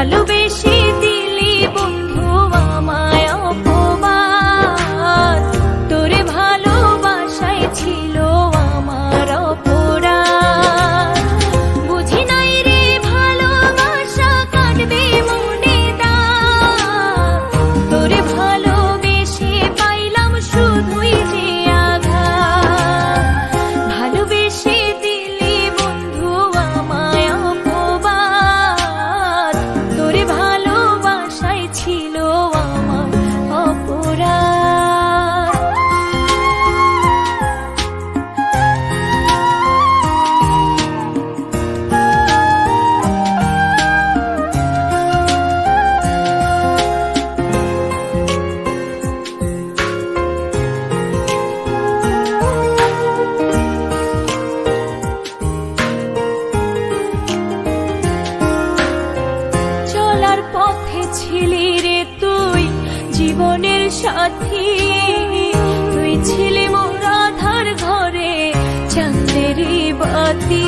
ভালোবেসে দিলি বন্ধু আমায় অপমান, তোরে ভালোবাসায় ছিল আমার অপরাধ। বুঝি নাই রে ভালোবাসা কাটবে মনে দাগ, তোরে ভালোবেসে পাইলাম শুধুই যে আঘাত। ভালোবেসে দিলি বন্ধু আমায় অপমান, তোরে ভালোবাসায় ছিল আমার অপরাধ। চলার পথে ছিলি রে তুই জীবনের সাথী, তুই ছিলি মোর আধার ঘরে চাঁদেরই বাতি।